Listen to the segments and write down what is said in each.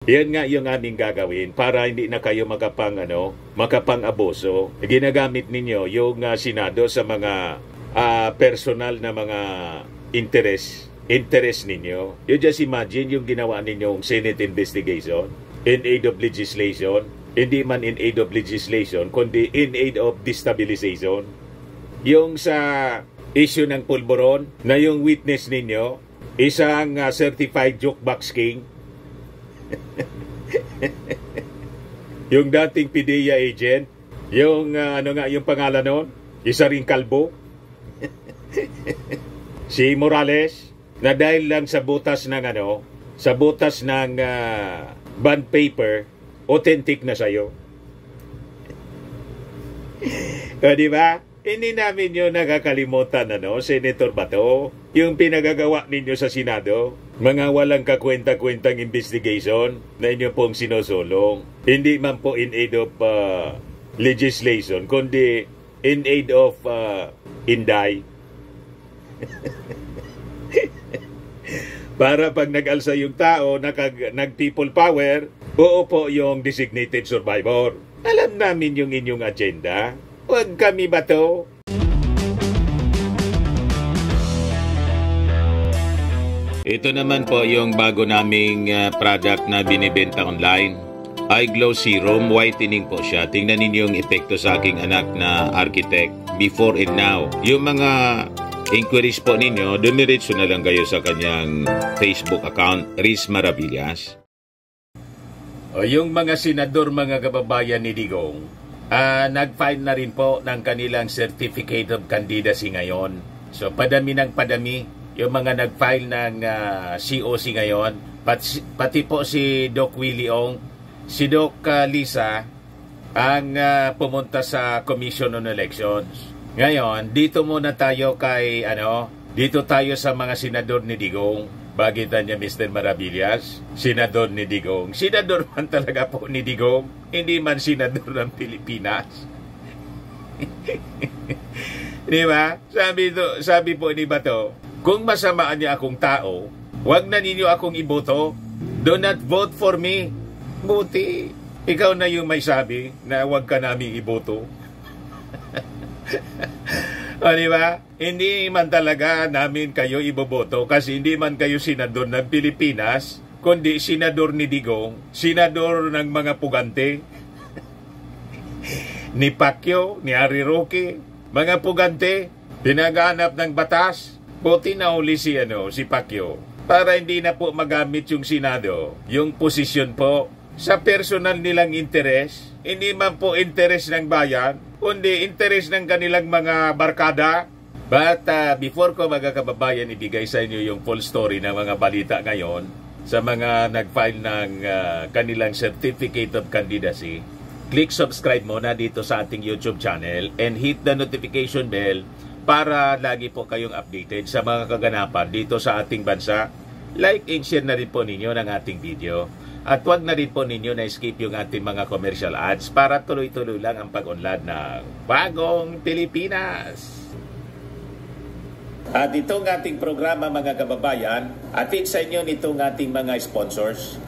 Yan nga yung aming gagawin para hindi na kayo makapang-abuso. Ginagamit ninyo yung Senado sa mga personal na mga interest ninyo. You just imagine yung ginawa ninyong Senate investigation in aid of legislation. Hindi man in aid of legislation, kundi in aid of destabilization. Yung sa issue ng pulburon na yung witness ninyo, isang certified jukebox king. Yung dating PDEA agent, yung yung pangalan nun, isa ring kalbo. Si Morales, na dahil lang sa butas ng bond paper, authentic na sa'yo. Di ba? Hindi namin yun nakakalimutan, Senator Bato. Yung pinagagawa ninyo sa Senado, mga walang kakwenta-kwentang investigation na inyo pong sinusulong. Hindi man po in aid of legislation, kundi in aid of Inday. Para pag nag-alsa yung tao, nag-people power, buo po yung designated survivor. Alam namin yung inyong agenda. Huwag kami ba to? Ito naman po yung bago naming product na binibenta online. iGlow Serum, whitening po siya. Tingnan ninyo yung epekto sa aking anak na architect before and now. Yung mga inquiries po ninyo, dumiretso na lang kayo sa kanyang Facebook account, Riz Maravillas. O yung mga senador, mga kababayan ni Digong, nag-file na rin po ng kanilang Certificate of Candidacy ngayon. So padami ng padami yung mga nag-file ng COC ngayon. Pati po si Doc Willie Ong, si Doc Lisa, ang pumunta sa Commission on Elections. Ngayon, dito muna tayo dito tayo sa mga senador ni Digong. Bagitan niya Mr. Maravillas, senador ni Digong. Senador man talaga po ni Digong, hindi man senador ng Pilipinas. Di ba? Sabi po ni Bato, kung masamaan niya akong tao, wag na ninyo akong iboto. Do not vote for me. Buti, ikaw na yung may sabi na wag ka naming iboto. O, diba? Hindi man talaga namin kayo iboboto kasi hindi man kayo senador ng Pilipinas, kundi senador ni Digong, senador ng mga pugante, ni Pacquiao, ni Harry Roque, mga pugante, pinaghanap ng batas. Buti na uli si Pacquiao para hindi na po magamit yung Senado, yung posisyon po sa personal nilang interes, hindi man po interes ng bayan, kundi interes ng kanilang mga barkada. But before ko mga kababayan ibigay sa inyo yung full story ng mga balita ngayon sa mga nag-file ng kanilang Certificate of Candidacy, click subscribe muna dito sa ating YouTube channel and hit the notification bell para lagi po kayong updated sa mga kaganapan dito sa ating bansa. Like and share na rin po ninyo ng ating video. At huwag na rin po ninyo na-skip yung ating mga commercial ads para tuloy-tuloy lang ang pag-unlad ng Bagong Pilipinas. At itong ating programa mga kababayan, atid sa inyo nitong ating mga sponsors.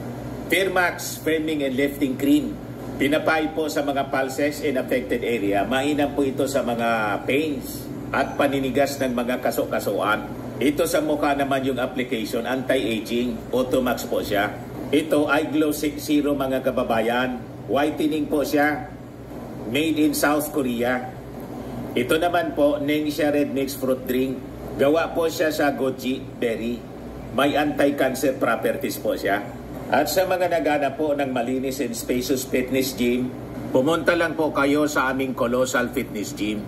Firmax Firming and Lifting Cream. Pinapay po sa mga pulses in affected area. Mainam po ito sa mga pains at paninigas ng mga kaso-kasuan. Ito sa mukha naman yung application, anti-aging, Automax po siya. Ito ay iGlow Serum mga kababayan. Whitening po siya. Made in South Korea. Ito naman po, Nengxia Red Mix Fruit Drink. Gawa po siya sa goji berry. May anti-cancer properties po siya. At sa mga naghanap po ng malinis and spacious fitness gym, pumunta lang po kayo sa aming Colossal Fitness Gym.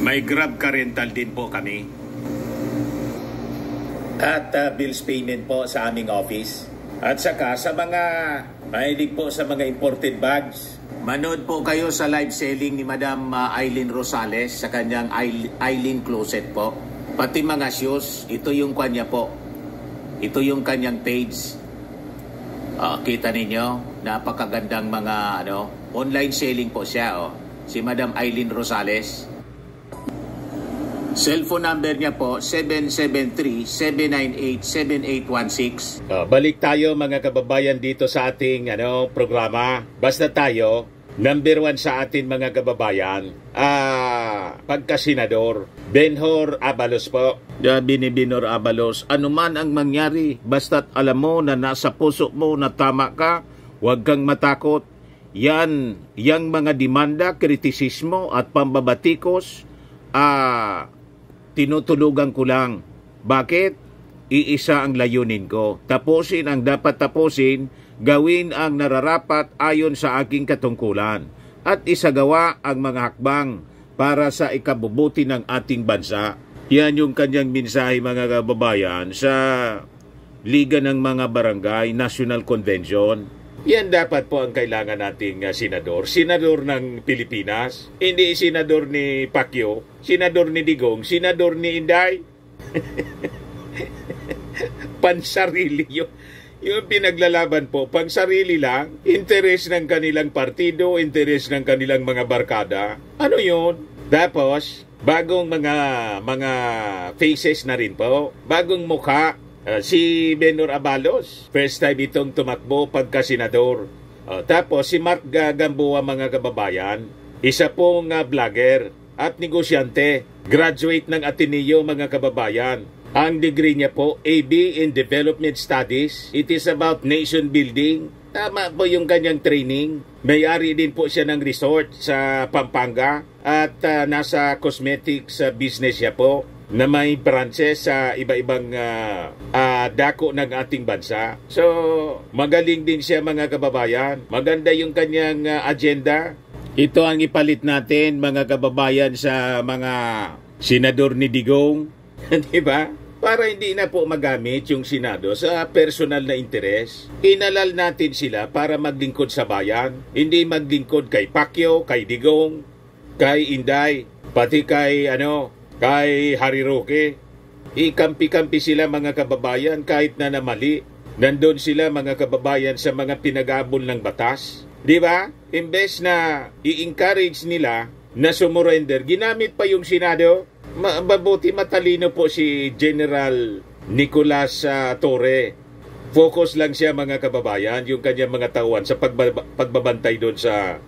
May Grab car rental din po kami. At bills payment po sa aming office. At saka sa mga mahilig po sa mga imported bags, manood po kayo sa live selling ni Madam Aileen Rosales sa kanyang Aileen Closet po. Pati mga shoes, ito yung kanya po. Ito yung kanyang page. Kita ninyo, napakagandang mga online selling po siya. Si Madam Aileen Rosales. Cellphone number niya po, 773-798-7816. Balik tayo mga kababayan dito sa ating programa. Basta tayo, number 1 sa atin mga kababayan, pagka-senador, Benhur Abalos po. Benhur Abalos, ano man ang mangyari, basta't alam mo na nasa puso mo na tama ka, huwag kang matakot. Yang mga demanda, kritisismo at pambabatikos, tinutulugan ko lang. Bakit? Iisa ang layunin ko. Tapusin ang dapat tapusin, gawin ang nararapat ayon sa aking katungkulan, at isagawa ang mga hakbang para sa ikabubuti ng ating bansa. Yan yung kanyang mensahe mga kababayan sa Liga ng mga Barangay National Convention. Yan dapat po ang kailangan nating senador. Senador ng Pilipinas, hindi senador ni Pacquiao, senador ni Digong, senador ni Inday. Pansarili yung pinaglalaban po, pansarili lang, interes ng kanilang partido, interes ng kanilang mga barkada. Ano yun? Tapos, bagong mga faces na rin po, bagong mukha. Si Benhur Abalos, first time itong tumakbo pagka-senador. Tapos si Mark Gamboa mga kababayan, isa pong vlogger at negosyante, graduate ng Ateneo mga kababayan. Ang degree niya po, AB in Development Studies. It is about nation building. Tama po yung kanyang training. May-ari din po siya ng resort sa Pampanga at nasa cosmetics business siya po, na may branches sa iba-ibang dako ng ating bansa. So, magaling din siya mga kababayan. Maganda yung kanyang agenda. Ito ang ipalit natin mga kababayan sa mga senador ni Digong. Diba? Para hindi na po magamit yung Senado sa personal na interes. Inalal natin sila para maglingkod sa bayan. Hindi maglingkod kay Pacquiao, kay Digong, kay Inday, pati kay kay Harry Roque. Ikampi-kampi sila mga kababayan kahit na mali. Nandun sila mga kababayan sa mga pinag-abol ng batas. Di ba? Imbes na i-encourage nila na sumurrender, ginamit pa yung Senado. Mabuti matalino po si General Nicolas Torre. Focus lang siya mga kababayan, yung kanyang mga tauhan sa pagbabantay doon sa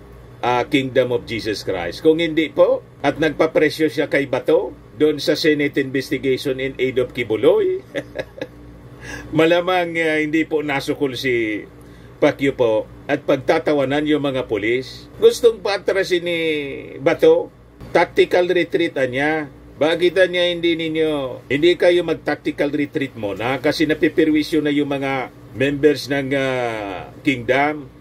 Kingdom of Jesus Christ. Kung hindi po, at nagpapresyo siya kay Bato doon sa Senate investigation in aid of Kibuloy, malamang hindi po nasukol si Pacquiao po at pagtatawanan yung mga pulis. Gustong paatrasin ni Bato, tactical retreat niya. Bakit niya hindi kayo mag-tactical retreat muna kasi napipirwisyo na yung mga members ng Kingdom.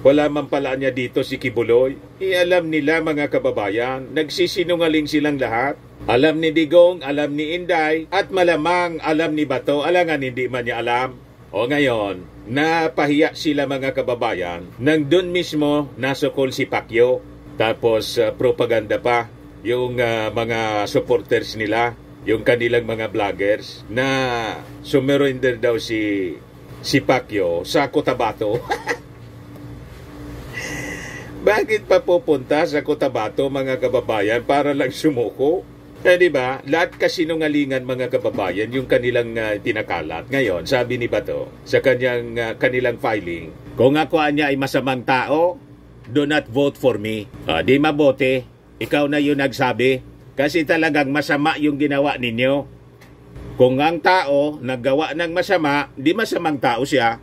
Wala man pala niya dito si Kibuloy. Alam nila mga kababayan, nagsisinungaling silang lahat. Alam ni Digong, alam ni Inday, at malamang alam ni Bato, alangan hindi man niya alam. O ngayon, napahiya sila mga kababayan, nang doon mismo nasukol si Pacquiao. Tapos propaganda pa yung mga supporters nila, yung kanilang mga vloggers, na sumurrender daw si Pacquiao sa Cotabato. Bakit pa pupunta sa Cotabato mga kababayan para lang sumuko? Di ba? Lahat kasinungalingan mga kababayan yung kanilang tinakalat. Ngayon, sabi ni Bato sa kanilang filing, kung ako niya ay masamang tao, do not vote for me. Di mabote. Ikaw na yung nagsabi. Kasi talagang masama yung ginawa ninyo. Kung ang tao naggawa ng masama, di masamang tao siya.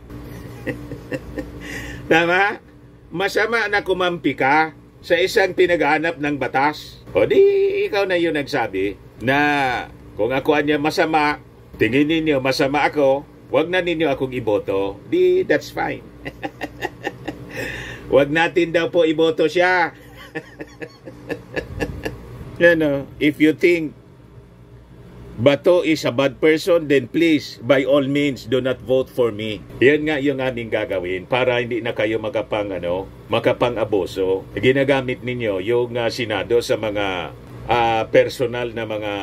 Tama? Masama na kumampi ka sa isang pinaghahanap ng batas. O di, ikaw na yung nagsabi na kung ako niya masama, tingin ninyo masama ako, wag na ninyo akong iboto. Di, that's fine. Wag natin daw po iboto siya. If you think Bato is a bad person, then please, by all means, do not vote for me. Yan nga yung aming gagawin para hindi na kayo makapang-abuso. Ginagamit ninyo yung Senado sa mga personal na mga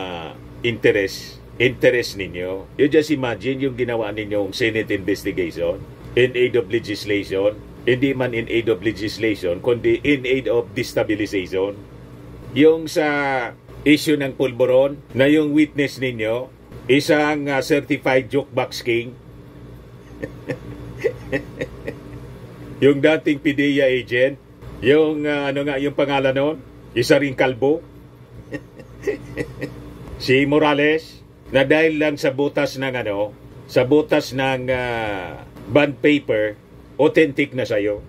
interest ninyo. You just imagine yung ginawa ninyong Senate investigation in aid of legislation. Hindi man in aid of legislation, kundi in aid of destabilization. Yung sa issue ng pulburon na yung witness ninyo, isang certified jukebox king. Yung dating PDEA agent, yung yung pangalan nun, isa ring kalbo. Si Morales, na dahil lang sa butas ng bond paper, authentic na sa'yo.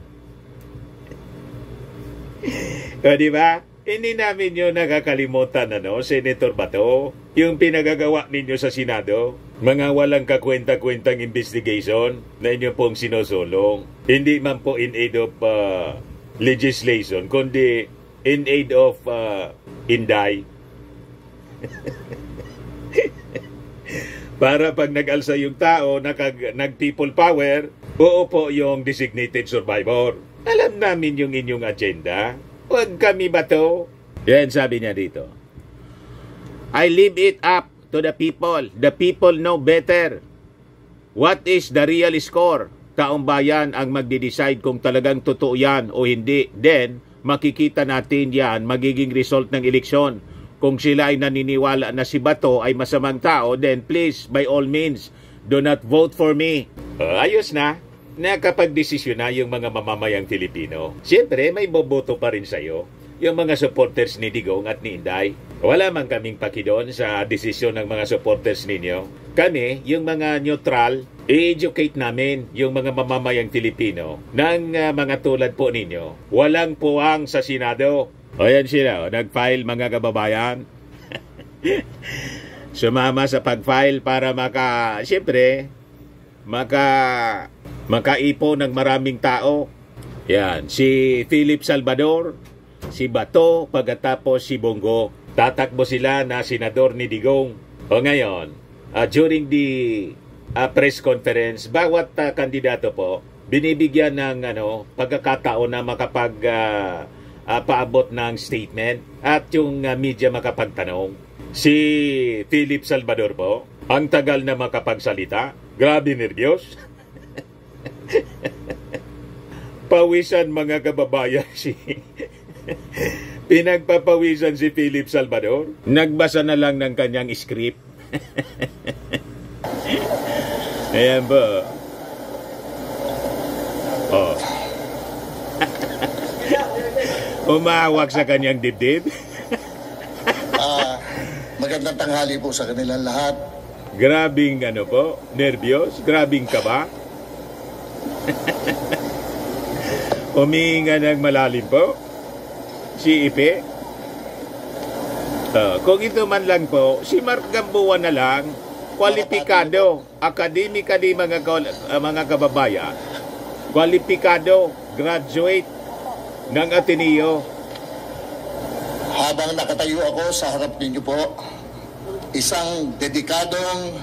O diba? Hindi namin yun nakakalimutan, Senator Bato, yung pinagagawa ninyo sa Senado, mga walang kakwenta-kwentang investigation na inyo pong sinusulong. Hindi man po in aid of legislation, kundi in aid of Inday. Para pag nag-alsa yung tao, nag-people power, uupo yung designated survivor. Alam namin yung inyong agenda. Huwag kami ba to? Yan sabi niya dito. I leave it up to the people. The people know better. What is the real score? Taong bayan ang magde-decide kung talagang totoo yan o hindi. Then, makikita natin yan, magiging result ng eleksyon. Kung sila ay naniniwala na si Bato ay masamang tao, then please, by all means, do not vote for me. Ayos na. Nakapag-desisyon na yung mga mamamayang Filipino. Siyempre, may boboto pa rin sa'yo. Yung mga supporters ni Digong at ni Inday. Wala man kaming pakidon sa desisyon ng mga supporters ninyo. Kami, yung mga neutral, i-educate namin yung mga mamamayang Filipino ng mga tulad po ninyo. Walang puwang sa Senado. O yan sila, nag-file mga kababayan. Sumama sa pag-file para makaipon ng maraming tao. Yan, si Philip Salvador, si Bato, pagkatapos si Bongo. Tatakbo sila na senador ni Digong. O ngayon, during the press conference, bawat kandidato po, binibigyan ng pagkakataon na paabot ng statement at yung media makapagtanong. Si Philip Salvador po, ang tagal na makapagsalita, grabe nervyos. Pawisan mga kababayan pinagpapawisan si Philip Salvador. Nagbasa na lang ng kanyang script. Ayan ba? Oh. Umawak sa kanyang dibdib. Magandang tanghali po sa kanilang lahat. Grabing nervyos, grabing kaba. Huminga ng malalim po si Ipe. Kung ito man lang po, si Mark Gamboa na lang, kwalipikado, akademikali mga kababayan, kwalipikado, graduate ng Ateneo. Habang nakatayo ako sa harap ninyo po, isang dedikadong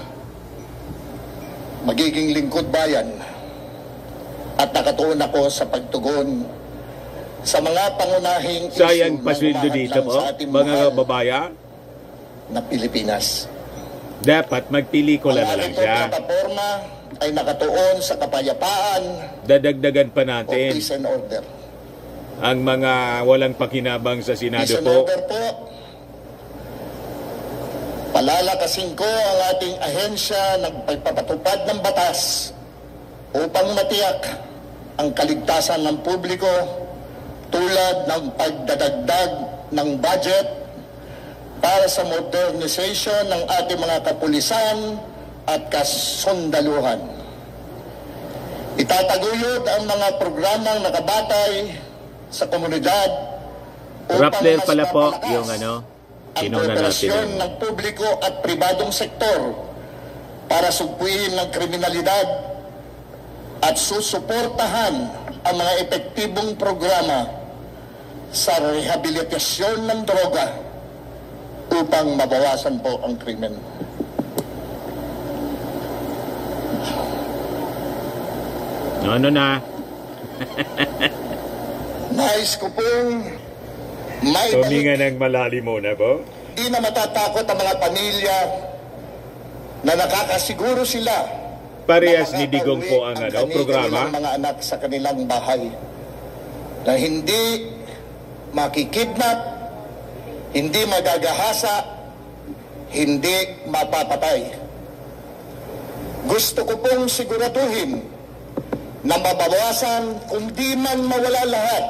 magiging lingkod bayan at nakatuon ako sa pagtugon sa mga pangunahing sayang pasweldo dito po, mga kababayan na Pilipinas. Dapat magpelikula na lang siya. Ang plataforma ay nakatuon sa kapayapaan, dadagdagan pa natin peace and order. Ang mga walang pakinabang sa Senado po. Palalakasin ko ang ating ahensya ng pagpapatupad ng batas upang matiyak ang kaligtasan ng publiko tulad ng pagdadagdag ng budget para sa modernization ng ating mga kapulisan at kasundaluhan. Itataguyod ang mga programang nakabatay sa komunidad Rappler pala po yung tinuna natin ng publiko at pribadong sektor para sugpuin ng kriminalidad at susuportahan ang mga epektibong programa sa rehabilitasyon ng droga upang mabawasan po ang krimen. Ano na? Nais ko pong may huminga ng malalim muna po. Di na matatakot ang mga pamilya na nakakasiguro sila parehas ni Digong po ang programa. Mga anak sa kanilang bahay na hindi makikidnap, hindi magagahasa, hindi mapapatay. Gusto ko pong siguraduhin na mabawasan kung di man mawala lahat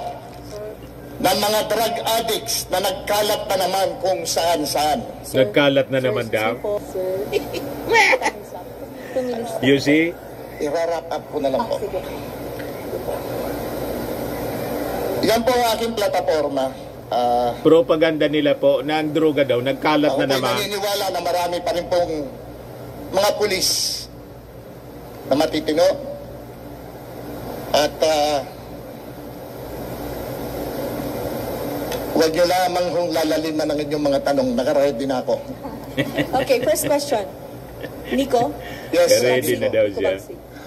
ng mga drug addicts na nagkalat na naman kung saan-saan. Nagkalat na naman daw. You see? I-wrap up ko na lang po. Yan po ang aking plataforma. Propaganda nila po na ang droga daw, nagkalat na Ako naman. po'y naniniwala na marami pa rin pong mga pulis na matitino. At huwag nyo lamang hong lalaliman ang inyong mga tanong. Nakaready na ako. Okay, first question. Nico? Yes, Ready na daw siya.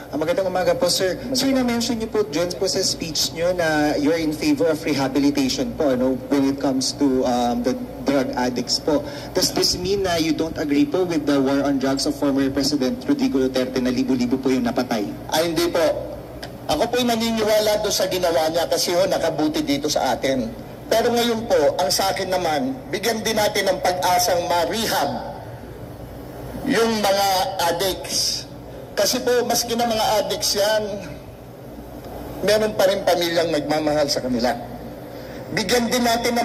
Magandang umaga po, sir. Sir, na-mention niyo po dyan po sa speech niyo na you're in favor of rehabilitation po, no, when it comes to the drug addicts po. Does this mean na you don't agree po with the war on drugs of former President Rodrigo Duterte na libo-libo po yung napatay? Ay, hindi po. Ako po'y naniniwala doon sa ginawa niya kasi nakabuti dito sa atin. Pero ngayon po, ang sa akin naman, bigyan din natin ng pag-asang ma-rehab yung mga addicts. Kasi po, maski na mga addicts yan, meron pa rin pamilyang nagmamahal sa kanila. Bigyan din natin na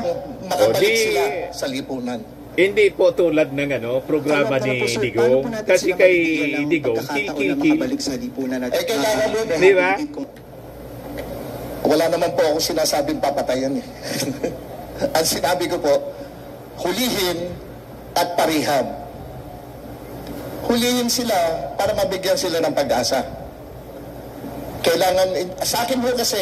makabalik sila sa lipunan. Hindi po tulad ng programa ni Digo. Kasi kay Digo, makabalik sa lipunan at kailangan mo, di ba? Wala naman po ako sinasabing papatayan eh. Ang sinabi ko po, hulihin at parihab. Hulihin sila para mabigyan sila ng pag-asa. Kailangan, sa akin po kasi,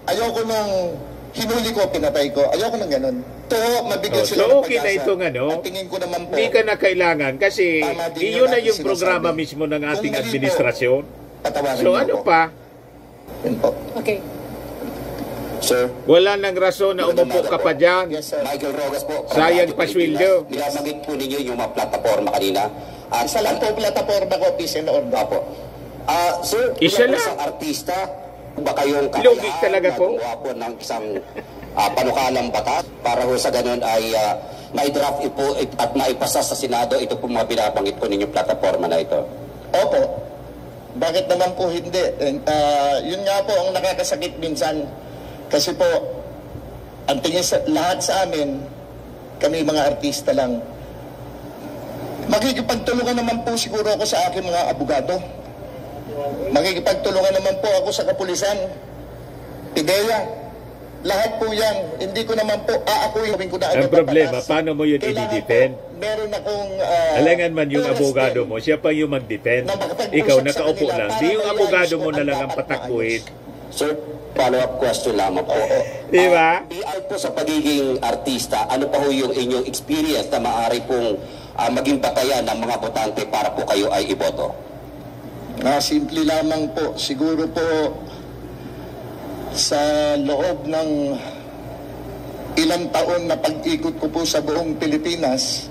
ayoko nung hinuli ko, pinatay ko. Ayoko nang ganun. To, mabigyan sila ng okay pag-asa. na itong At tingin ko naman po, hindi ka na kailangan kasi tama din iyon na yung yung aking programa sinasabi. mismo ng ating Kung hindi administrasyon. patawarin So niyo ano po. pa? Yun po. Okay. Sir? Wala nang rason na umupo ka pa dyan. Yes, sir. Michael Rogas po. Sayang pa sweldo. Nilamagit po ninyo yung mga plataforma kanina. At Isa lang po plataforma ko, peace and order. Apo. Sir, Isa bilang lang. isang artista, ba kayong Lugi talaga na po. gumawa po ng isang panukalang batas para ho sa ganun ay ma-draft po at maipasa sa Senado ito po mga binabanggit po ninyong plataforma na ito? Opo. Bakit naman po hindi? Yun nga po ang nakakasakit minsan. Kasi po, ang tingin sa lahat sa amin, kami mga artista lang. Makikipagtulungan naman po siguro ako sa aking mga abogado. Makikipagtulungan naman po ako sa kapulisan. PIDEA. Lahat po yan. Hindi ko naman po aakuin ko na Ang problema, paano mo yun i-defend? Meron akong Alangan man yung oras abogado din mo, siya pa yung mag-defend. na makapag-usap Ikaw sa nakaupo kanila lang. para Di yung maayos abogado mo ko na ang lang ang dapat patakbuhin. Sir, follow-up question lamang po. Di ba? BI po sa pagiging artista, ano pa ho yung inyong experience na maaari pong maging batayan ng mga botante para po kayo ay iboto? Simple lamang po. Siguro po sa loob ng ilang taon na pag-ikot ko po sa buong Pilipinas,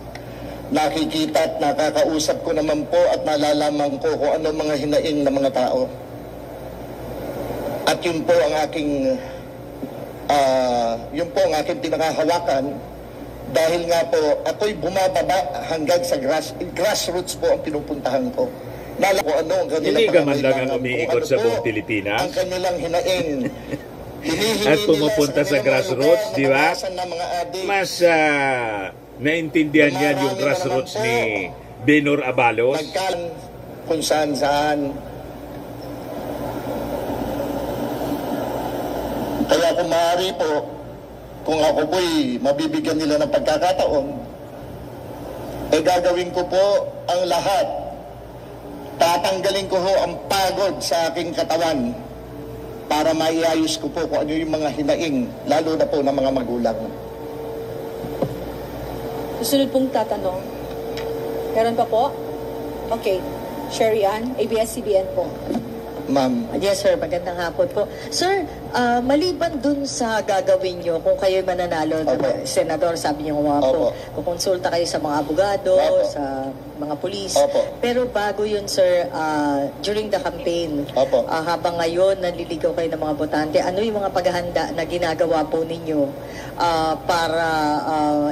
nakikita at nakakausap ko naman po at nalalaman ko kung ano mga hinaing ng mga tao. At yun po ang aking pinakahawakan dahil nga po ako'y bumababa hanggang sa grassroots po ang pinupuntahan ko. Nala ko ano ang kanilang Hindi ka man lang ang pangangailangan, umiikot kung sa ano buong po Pilipinas. ang kanilang hinaing. Hinihingi At nila pumupunta sa kanilang mga grassroots, lugar di na ba? naranasan ng mga adik. Mas naintindihan yan yung grassroots ni Benor Abalos. Nagkalan kung saan-saan. Kaya kung maaari po, kung ako po'y mabibigyan nila ng pagkakataon, gagawin ko po ang lahat. Tatanggalin ko ho ang pagod sa aking katawan para maiayos ko po kung ano yung mga hinaing, lalo na po ng mga magulang. Susunod pong tatanong. Meron pa po? Okay. Sherry Ann, ABS-CBN po. Ma'am, Yes, sir. Magandang hapon po. Sir, Maliban dun sa gagawin nyo, kung kayo'y mananalo, Senador, sabi niyo nga po, kukonsulta kayo sa mga abogado, sa mga pulis. Pero bago yun, sir, during the campaign, habang ngayon naliligaw kayo ng mga botante, ano yung mga paghahanda na ginagawa po ninyo para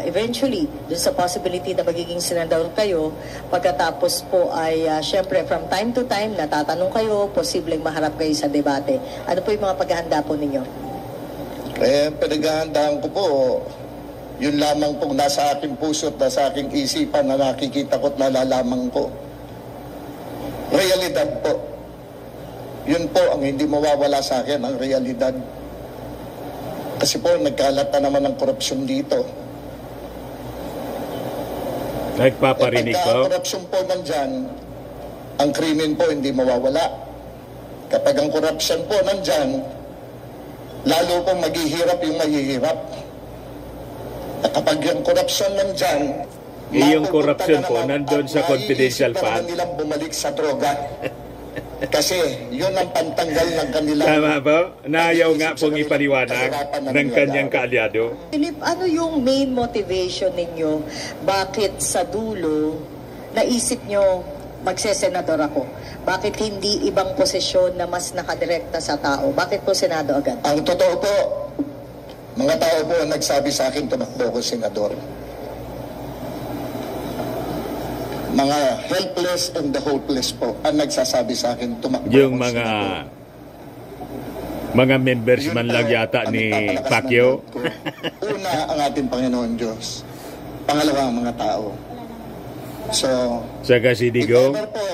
eventually, dun sa possibility na magiging senador kayo, pagkatapos po ay syempre from time to time, natatanong kayo, posibleng maharap kayo sa debate. Ano po yung mga paghahanda po ninyo? Pinaghahandaan ko po, yun lamang pong nasa aking puso at nasa aking isipan na nakikita ko at nalalaman ko. Realidad po. Yun po ang hindi mawawala sa akin, ang realidad. Kasi po, nagkalat na naman ng korupsyon dito. Nagpaparinig Pagka ko. ang korupsyon po nandyan, ang krimen po hindi mawawala. Kapag ang korupsyon po nandyan, lalo pong maghihirap yung mahihirap. At kapag yung korupsyon nandyan, yung korupsyon po nandun sa confidential fund. Nilang bumalik sa droga. Kasi yun ang pantanggal ng kanilang... Tama ba? Nayaw nga pong ipaliwanag ng kanyang kaalyado. Philip, ano yung main motivation ninyo? Bakit sa dulo naisip nyo magsesenador ako? Bakit hindi ibang posisyon na mas nakadirekta sa tao? Bakit po Senado agad? Ang totoo po, mga tao po ang nagsabi sa akin tumakbo ko senador. Mga helpless and the hopeless po ang nagsasabi sa akin tumakbo Yung ko mga members man lang yata ni Pacquiao. Una, ang ating Panginoon Diyos. Pangalawa, ang mga tao. So, Saka si Digo. po,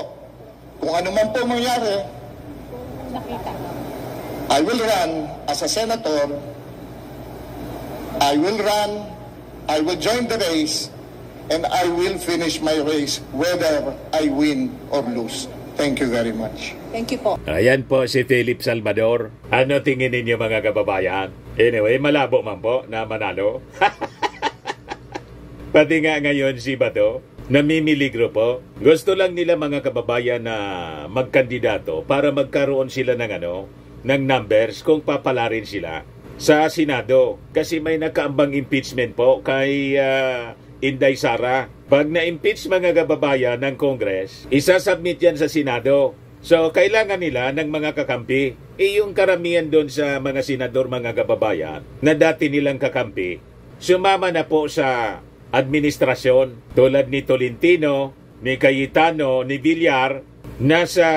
kung ano man po mangyari, I will run as a senator. I will join the race, and I will finish my race whether I win or lose. Thank you very much. Thank you po. Ayan po si Philip Salvador. Ano tingin ninyo mga kababayan? Anyway, malabo man po na manalo. Pati nga ngayon si Bato, namimiligro po. Gusto lang nila mga kababayan na magkandidato para magkaroon sila ng numbers kung papalarin sila sa Senado. Kasi may nakaambang impeachment po kay Inday Sara. Pag na-impeach mga kababayan ng Congress, isasubmit yan sa Senado. So, kailangan nila ng mga kakampi. Yung karamihan doon sa mga senador, mga kababayan, na dati nilang kakampi, sumama na po sa administrasyon tulad ni Tolentino, ni Cayetano, ni Villar, nasa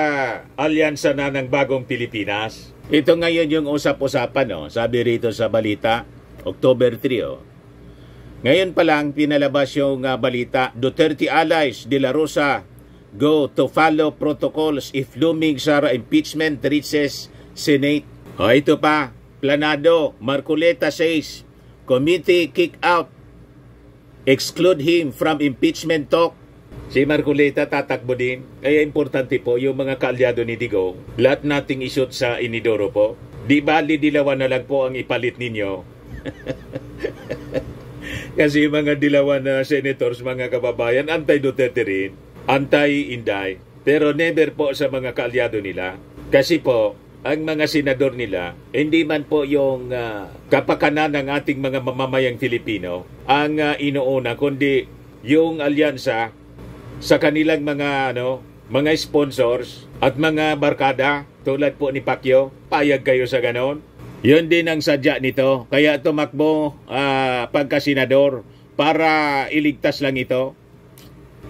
alyansa na ng Bagong Pilipinas. Ito ngayon yung usap-usapan, sabi rito sa balita, October 3. Ngayon pa lang, pinalabas yung balita, Duterte allies de la Rosa go to follow protocols if looming Sara impeachment reaches Senate. Ito pa, planado, Marcoleta says, committee kick out, exclude him from impeachment talk. Si Marcoleta tatakbo din. Kaya importante po yung mga kaalyado ni Digong, lahat nating ishoot sa inidoro po. Di bali dilawan na lang po ang ipalit ninyo. Kasi mga dilawan na senators, mga kababayan, anti-Duterte rin, anti-Inday, pero never po sa mga kaalyado nila. Kasi po, ang mga senador nila, hindi man po yung kapakanan ng ating mga mamamayang Filipino ang inuuna, kundi yung alyansa sa kanilang mga sponsors at mga barkada, tulad po ni Pacquiao. Payag kayo sa ganon? Yun din ang sadya nito. Kaya tumakbo pagka-senador para iligtas lang ito.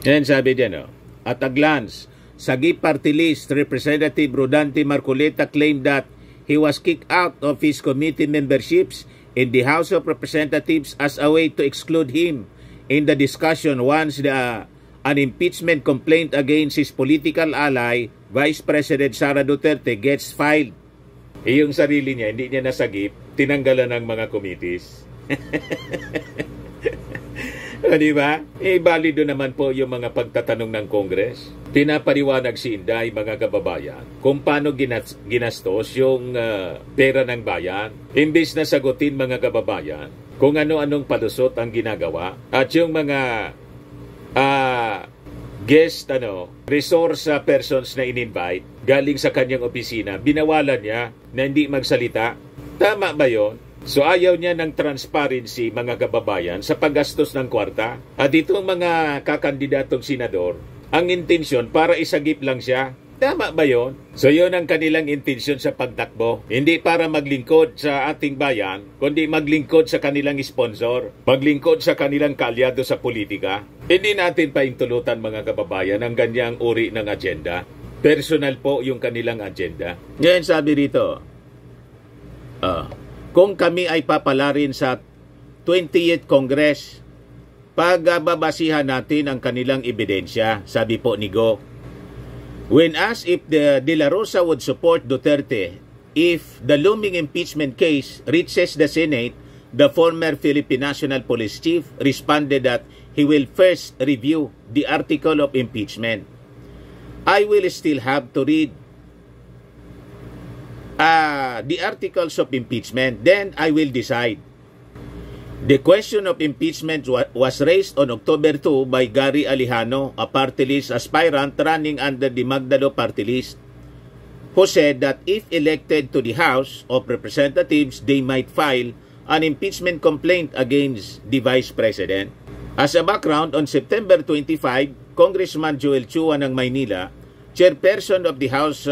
Yan sabi dyan. At a glance, Sagip Party List Representative Rodante Marcoleta claimed that he was kicked out of his committee memberships in the House of Representatives as a way to exclude him in the discussion once an impeachment complaint against his political ally, Vice President Sara Duterte, gets filed. Yung sarili niya, hindi niya nasagip, tinanggalan ng mga committees. Di ba? Balido naman po yung mga pagtatanong ng Congress. Pinapariwanag si Inday, mga kababayan, kung paano ginastos yung pera ng bayan. Imbis na sagutin, mga kababayan, kung ano-anong palusot ang ginagawa. At yung mga guest resource persons na in-invite galing sa kanyang opisina, binawalan niya na hindi magsalita. Tama ba yon? So ayaw niya ng transparency, mga kababayan, sa paggastos ng kwarta. At itong mga kakandidatong senador, ang intensyon para isagip lang siya. Tama ba yon? So yun ang kanilang intensyon sa pagtakbo. Hindi para maglingkod sa ating bayan, kundi maglingkod sa kanilang sponsor, maglingkod sa kanilang kaalyado sa politika. Hindi natin paintulutan, mga kababayan, ang ganyang uri ng agenda. Personal po yung kanilang agenda. Ngayon sabi rito, kung kami ay papalarin sa 20th Congress, pagbabasihan natin ang kanilang ebidensya, sabi po ni Go. When asked if De La Rosa would support Duterte if the looming impeachment case reaches the Senate, the former Philippine National Police Chief responded that he will first review the article of impeachment. I will still have to read the articles of impeachment, then I will decide. The question of impeachment was raised on October 2 by Gary Alejano, a party list aspirant running under the Magdalo party list, who said that if elected to the House of Representatives, they might file an impeachment complaint against the Vice President. As a background, on September 25, Congressman Joel Chua ng Maynila, chairperson of the House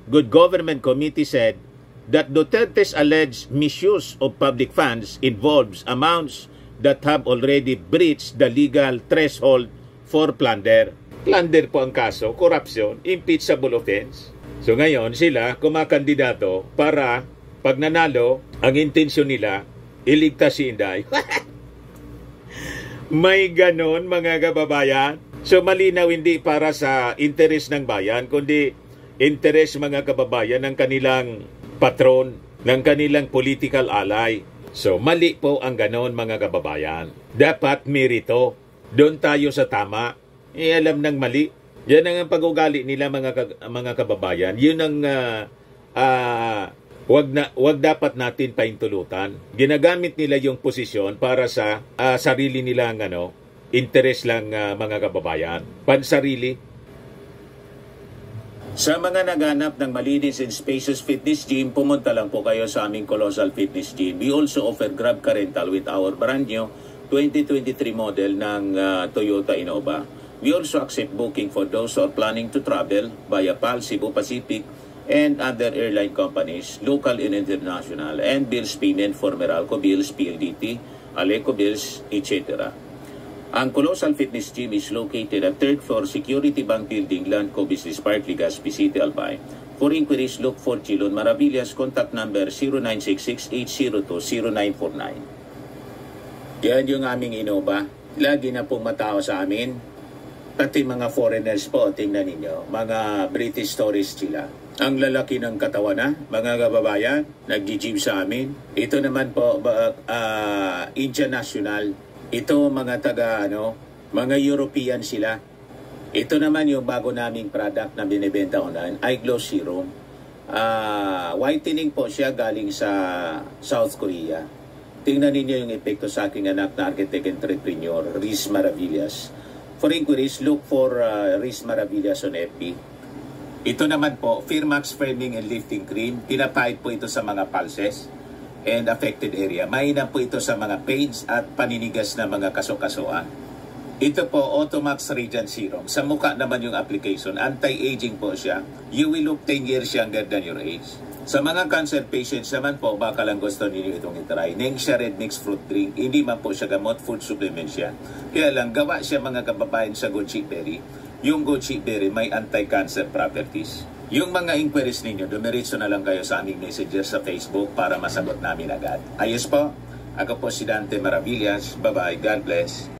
Good Government Committee, said that Duterte's alleged misuse of public funds involves amounts that have already breached the legal threshold for plunder. Plunder po ang kaso, corruption, impeachable offense. So ngayon sila kumakandidato para pag nanalo, ang intensyon nila, iligtas si Inday. May ganon, mga kababayan. So malinaw, hindi para sa interes ng bayan, kundi interes, mga kababayan, ng kanilang patron, ng kanilang political ally. So mali po ang ganon, mga kababayan. Dapat merito. Doon tayo sa tama. Alam ng mali. Yan ang pag-ugali nila, mga kababayan. Yun ang wag dapat natin paintulutan. Ginagamit nila yung posisyon para sa sarili nilang interes lang, mga kababayan. Pansarili. Sa mga naghanap ng malinis and spacious fitness gym, pumunta lang po kayo sa aming Colossal Fitness Gym. We also offer Grab Car Rental with our brand new 2023 model ng Toyota Innova. We also accept booking for those who are planning to travel via PAL, Cebu Pacific, and other airline companies, local and international, and bills payment for Meralco Bills, PLDT, Aleco Bills, etc. Ang Colossal Fitness Gym is located at 3rd floor Security Bank Building, Landco Business Park, Legazpi City, Albay. For inquiries, look for Chilon Maravillas. Contact number 0966-802-0949. Yan yung aming Innova. Lagi na pong matao sa amin. Pati mga foreigners po, tingnan ninyo. Mga British tourists sila. Ang lalaki ng katawan na, mga kababayan, nag-gym sa amin. Ito naman po, Indian National. Ito mga mga European sila. Ito naman yung bago naming product na binibenta online, iGlow Serum. Whitening po siya galing sa South Korea. Tingnan ninyo yung epekto sa aking anak na architect entrepreneur, Riz Maravillas. For inquiries, look for Riz Maravillas on FB. Ito naman po, Firmax Firming and Lifting Cream. Pinapahid po ito sa mga pulses and affected area. Mainam po ito sa mga pains at paninigas na mga kaso-kasuan. Ito po, Automax Radiant Serum. Sa mukha naman yung application. Anti-aging po siya. You will look 10 years younger than your age. Sa mga cancer patients naman po, baka lang gusto ninyo itong itry. Nengxia Red Mix Fruit Drink. Hindi man po siya gamot, food supplement siya. Kaya lang, gawa siya, mga kababayan, sa goji berry. Yung goji berry may anti-cancer properties. Yung mga inquiries ninyo, dumiritso na lang kayo sa aming messages sa Facebook para masagot namin agad. Ayos po, ako po si Dante Maravillas. Bye-bye. God bless.